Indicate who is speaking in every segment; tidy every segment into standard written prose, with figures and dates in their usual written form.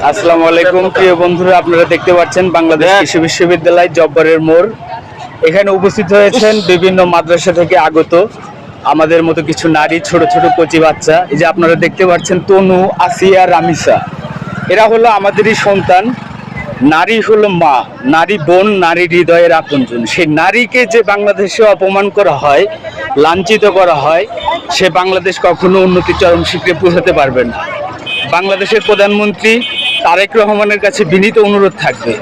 Speaker 1: আসসালামু আলাইকুম প্রিয় বন্ধুরা, আপনারা দেখতে পাচ্ছেন বাংলাদেশ কৃষি বিশ্ববিদ্যালয় জব্বরের মোড়। এখানে উপস্থিত হয়েছেন বিভিন্ন মাদ্রাসা থেকে আগত আমাদের মতো কিছু নারী, ছোট ছোট কচি বাচ্চা। এই যে আপনারা দেখতে পাচ্ছেন তনু, আসিয়া, রামিসা, এরা হলো আমাদেরই সন্তান। নারী হলো মা, নারী বোন, নারী হৃদয়ের আপনজন। সেই নারীকে যে বাংলাদেশে অপমান করা হয়, লাঞ্ছিত করা হয়, সে বাংলাদেশ কখনো উন্নতির চরম শিখরে পৌঁছাতে পারবে না। বাংলাদেশের প্রধানমন্ত্রী তারেক রহমানের কাছে বিনীত অনুরোধ থাকবে,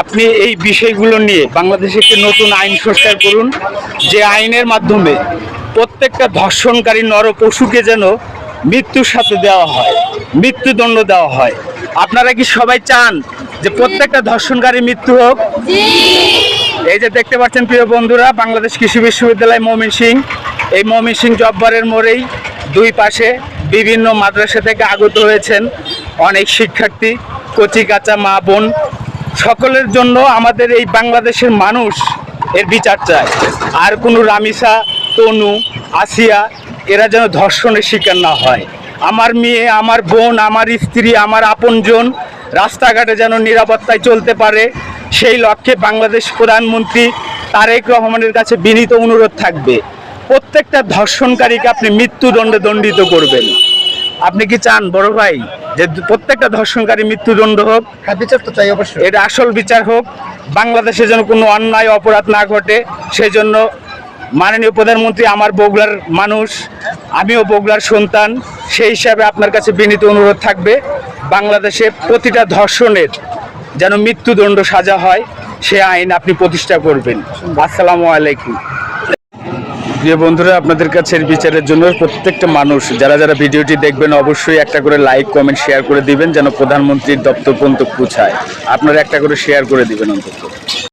Speaker 1: আপনি এই বিষয়গুলো নিয়ে বাংলাদেশে একটি নতুন আইন সংস্কার করুন, যে আইনের মাধ্যমে প্রত্যেকটা ধর্ষণকারী নরপশুকে যেন মৃত্যুর সাথে দেওয়া হয়, মৃত্যুদণ্ড দেওয়া হয়। আপনারা কি সবাই চান যে প্রত্যেকটা ধর্ষণকারী মৃত্যু হোক? এই যে দেখতে পাচ্ছেন প্রিয় বন্ধুরা, বাংলাদেশ কৃষি বিশ্ববিদ্যালয় ময়মনসিংহ, এই ময়মনসিংহ জব্বরের মোড়েই দুই পাশে বিভিন্ন মাদ্রাসা থেকে আগত হয়েছেন অনেক শিক্ষার্থী, কচি কাঁচা মা বোন। সকলের জন্য আমাদের এই বাংলাদেশের মানুষ এর বিচার চায়। আর কোনো রামিসা, তনু, আসিয়া এরা যেন ধর্ষণের শিকার না হয়। আমার মেয়ে, আমার বোন, আমার স্ত্রী, আমার আপনজন রাস্তাঘাটে যেন নিরাপত্তায় চলতে পারে, সেই লক্ষ্যে বাংলাদেশ প্রধানমন্ত্রী তারেক রহমানের কাছে বিনীত অনুরোধ থাকবে, প্রত্যেকটা ধর্ষণকারীকে আপনি মৃত্যুদণ্ডে দণ্ডিত করবেন। আপনি কি চান বড় ভাই যে প্রত্যেকটা ধর্ষণকারী মৃত্যুদণ্ড হোক?
Speaker 2: বিচার তো চাই অবশ্যই,
Speaker 1: এটা আসল বিচার হোক। বাংলাদেশে যেন কোনো অন্যায় অপরাধ না ঘটে, সেই জন্য মাননীয় প্রধানমন্ত্রী আমার বগুড়ার মানুষ, আমিও বগুড়ার সন্তান, সেই হিসাবে আপনার কাছে বিনীত অনুরোধ থাকবে, বাংলাদেশে প্রতিটা ধর্ষণের যেন মৃত্যুদণ্ড সাজা হয়, সে আইন আপনি প্রতিষ্ঠা করবেন। আসসালামু আলাইকুম। প্রিয় বন্ধুরা, আপনাদের কাছে বিচারের জন্য প্রত্যেকটা মানুষ যারা যারা ভিডিওটি দেখবেন অবশ্যই একটা করে লাইক, কমেন্ট, শেয়ার করে দিবেন, যেন প্রধানমন্ত্রীর দপ্তর পর্যন্ত পৌঁছায়। আপনারা একটা করে শেয়ার করে দিবেন অন্তত।